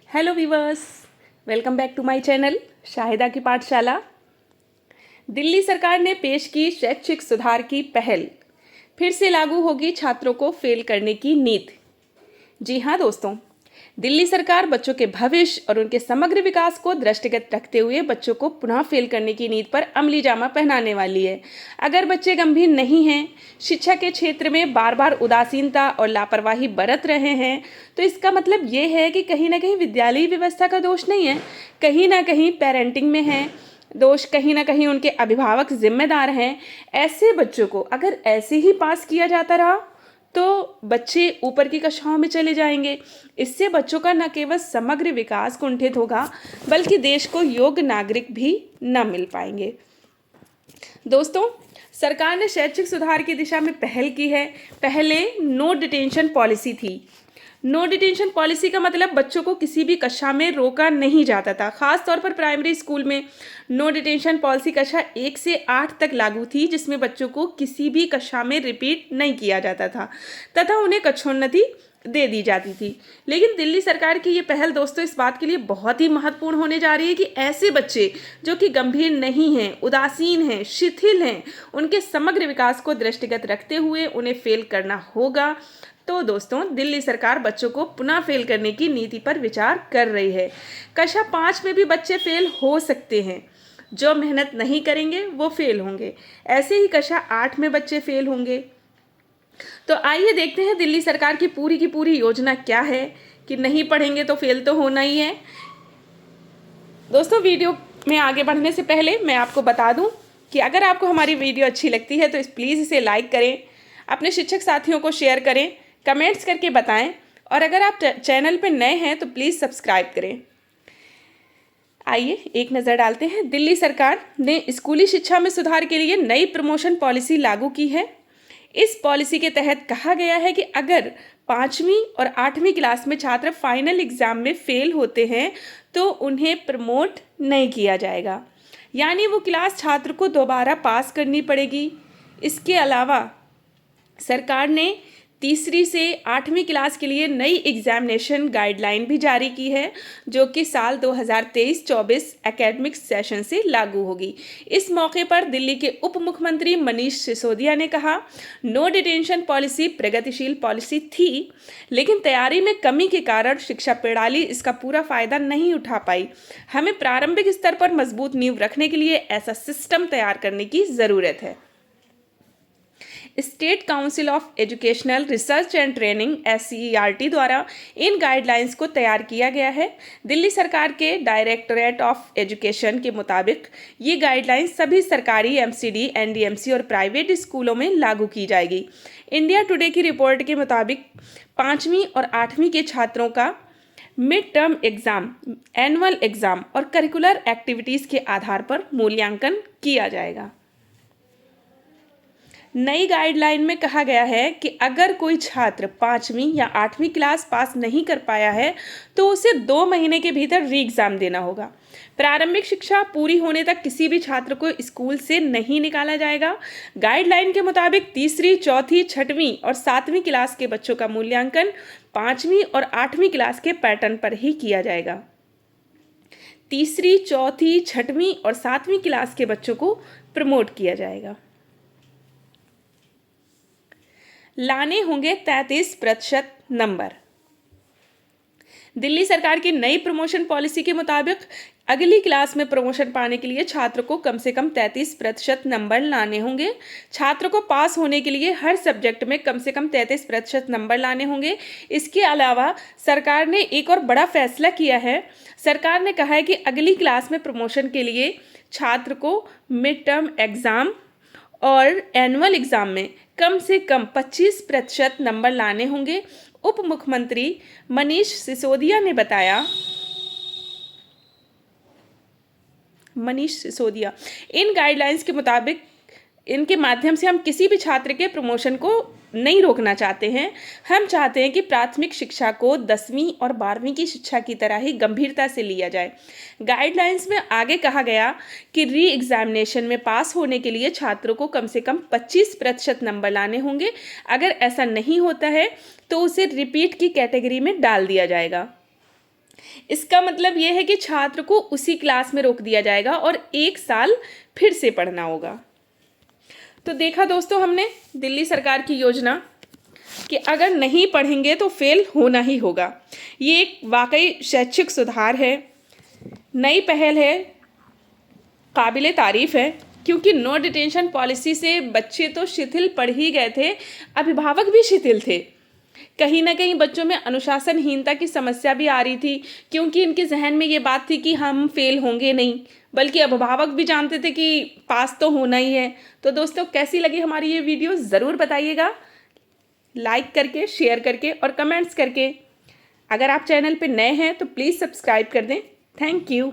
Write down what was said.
Hello viewers, welcome back to my channel Shahida की पाठशाला। दिल्ली सरकार ने पेश की शैक्षिक सुधार की पहल, फिर से लागू होगी छात्रों को फेल करने की नीति। जी हाँ दोस्तों, दिल्ली सरकार बच्चों के भविष्य और उनके समग्र विकास को दृष्टिगत रखते हुए बच्चों को पुनः फेल करने की नीति पर अमली जामा पहनाने वाली है। अगर बच्चे गंभीर नहीं हैं, शिक्षा के क्षेत्र में बार बार उदासीनता और लापरवाही बरत रहे हैं, तो इसका मतलब ये है कि कहीं ना कहीं विद्यालयी व्यवस्था का दोष नहीं है, कहीं ना कहीं पेरेंटिंग में है दोष, कहीं ना कहीं उनके अभिभावक जिम्मेदार हैं। ऐसे बच्चों को अगर ऐसे ही पास किया जाता रहा तो बच्चे ऊपर की कक्षाओं में चले जाएंगे। इससे बच्चों का न केवल समग्र विकास कुंठित होगा, बल्कि देश को योग्य नागरिक भी न मिल पाएंगे। दोस्तों, सरकार ने शैक्षिक सुधार की दिशा में पहल की है। पहले नो डिटेंशन पॉलिसी थी। नो डिटेंशन पॉलिसी का मतलब बच्चों को किसी भी कक्षा में रोका नहीं जाता था। खास तौर पर प्राइमरी स्कूल में नो डिटेंशन पॉलिसी कक्षा 1 से 8 तक लागू थी, जिसमें बच्चों को किसी भी कक्षा में रिपीट नहीं किया जाता था तथा उन्हें कक्षोन्नति दे दी जाती थी। लेकिन दिल्ली सरकार की ये पहल दोस्तों इस बात के लिए बहुत ही महत्वपूर्ण होने जा रही है कि ऐसे बच्चे जो कि गंभीर नहीं हैं, उदासीन हैं, शिथिल हैं, उनके समग्र विकास को दृष्टिगत रखते हुए उन्हें फेल करना होगा। तो दोस्तों, दिल्ली सरकार बच्चों को पुनः फेल करने की नीति पर विचार कर रही है। कक्षा 5 में भी बच्चे फेल हो सकते हैं। जो मेहनत नहीं करेंगे वो फेल होंगे। ऐसे ही कक्षा 8 में बच्चे फेल होंगे। तो आइए देखते हैं दिल्ली सरकार की पूरी योजना क्या है कि नहीं पढ़ेंगे तो फेल तो होना ही है। दोस्तों, वीडियो में आगे बढ़ने से पहले मैं आपको बता दूं कि अगर आपको हमारी वीडियो अच्छी लगती है तो प्लीज़ इसे लाइक करें, अपने शिक्षक साथियों को शेयर करें, कमेंट्स करके बताएं, और अगर आप चैनल पर नए हैं तो प्लीज़ सब्सक्राइब करें। आइए एक नज़र डालते हैं। दिल्ली सरकार ने स्कूली शिक्षा में सुधार के लिए नई प्रमोशन पॉलिसी लागू की है। इस पॉलिसी के तहत कहा गया है कि अगर 5वीं और 8वीं क्लास में छात्र फाइनल एग्जाम में फेल होते हैं तो उन्हें प्रमोट नहीं किया जाएगा, यानी वो क्लास छात्र को दोबारा पास करनी पड़ेगी। इसके अलावा सरकार ने 3री से 8वीं क्लास के लिए नई एग्जामिनेशन गाइडलाइन भी जारी की है, जो कि साल 2023-24 एकेडमिक सेशन से लागू होगी। इस मौके पर दिल्ली के उप मुख्यमंत्री मनीष सिसोदिया ने कहा, नो डिटेंशन पॉलिसी प्रगतिशील पॉलिसी थी, लेकिन तैयारी में कमी के कारण शिक्षा प्रणाली इसका पूरा फायदा नहीं उठा पाई। हमें प्रारंभिक स्तर पर मजबूत नींव रखने के लिए ऐसा सिस्टम तैयार करने की ज़रूरत है। State council of educational research and training SCERT द्वारा इन गाइडलाइंस को तैयार किया गया है। दिल्ली सरकार के डायरेक्टरेट ऑफ एजुकेशन के मुताबिक ये गाइडलाइंस सभी सरकारी MCD, NDMC और प्राइवेट स्कूलों में लागू की जाएगी। इंडिया टुडे की रिपोर्ट के मुताबिक 5वीं और 8वीं के छात्रों का mid term exam, annual exam और करिकुलर एक्टिविटीज़ के आधार पर मूल्यांकन किया जाएगा। नई गाइडलाइन में कहा गया है कि अगर कोई छात्र 5वीं या 8वीं क्लास पास नहीं कर पाया है तो उसे 2 महीने के भीतर री एग्ज़ाम देना होगा। प्रारंभिक शिक्षा पूरी होने तक किसी भी छात्र को स्कूल से नहीं निकाला जाएगा। गाइडलाइन के मुताबिक 3री, 4थी, 6वीं और 7वीं क्लास के बच्चों का मूल्यांकन 5वीं और 8वीं क्लास के पैटर्न पर ही किया जाएगा। 3री, 4थी, 6वीं और 7वीं क्लास के बच्चों को प्रमोट किया जाएगा। लाने होंगे 33% नंबर। दिल्ली सरकार की नई प्रमोशन पॉलिसी के मुताबिक अगली क्लास में प्रमोशन पाने के लिए छात्र को कम से कम 33% नंबर लाने होंगे। छात्र को पास होने के लिए हर सब्जेक्ट में कम से कम 33% नंबर लाने होंगे। इसके अलावा सरकार ने एक और बड़ा फैसला किया है। सरकार ने कहा है कि अगली क्लास में प्रमोशन के लिए छात्र को मिड टर्म एग्ज़ाम और एनुअल एग्ज़ाम में कम से कम 25% नंबर लाने होंगे। उप मुख्यमंत्री मनीष सिसोदिया ने बताया, इन गाइडलाइंस के मुताबिक इनके माध्यम से हम किसी भी छात्र के प्रमोशन को नहीं रोकना चाहते हैं। हम चाहते हैं कि प्राथमिक शिक्षा को 10वीं और 12वीं की शिक्षा की तरह ही गंभीरता से लिया जाए। गाइडलाइंस में आगे कहा गया कि री एग्जामिनेशन में पास होने के लिए छात्रों को कम से कम 25% नंबर लाने होंगे। अगर ऐसा नहीं होता है तो उसे रिपीट की कैटेगरी में डाल दिया जाएगा। इसका मतलब ये है कि छात्र को उसी क्लास में रोक दिया जाएगा और 1 साल फिर से पढ़ना होगा। तो देखा दोस्तों हमने दिल्ली सरकार की योजना कि अगर नहीं पढ़ेंगे तो फेल होना ही होगा। ये एक वाकई शैक्षिक सुधार है, नई पहल है, काबिले तारीफ है, क्योंकि नो डिटेंशन पॉलिसी से बच्चे तो शिथिल पड़ ही गए थे, अभिभावक भी शिथिल थे। कहीं ना कहीं बच्चों में अनुशासनहीनता की समस्या भी आ रही थी, क्योंकि इनके जहन में ये बात थी कि हम फेल होंगे नहीं, बल्कि अभिभावक भी जानते थे कि पास तो होना ही है। तो दोस्तों कैसी लगी हमारी ये वीडियो ज़रूर बताइएगा, लाइक करके, शेयर करके और कमेंट्स करके। अगर आप चैनल पे नए हैं तो प्लीज़ सब्सक्राइब कर दें। Thank you.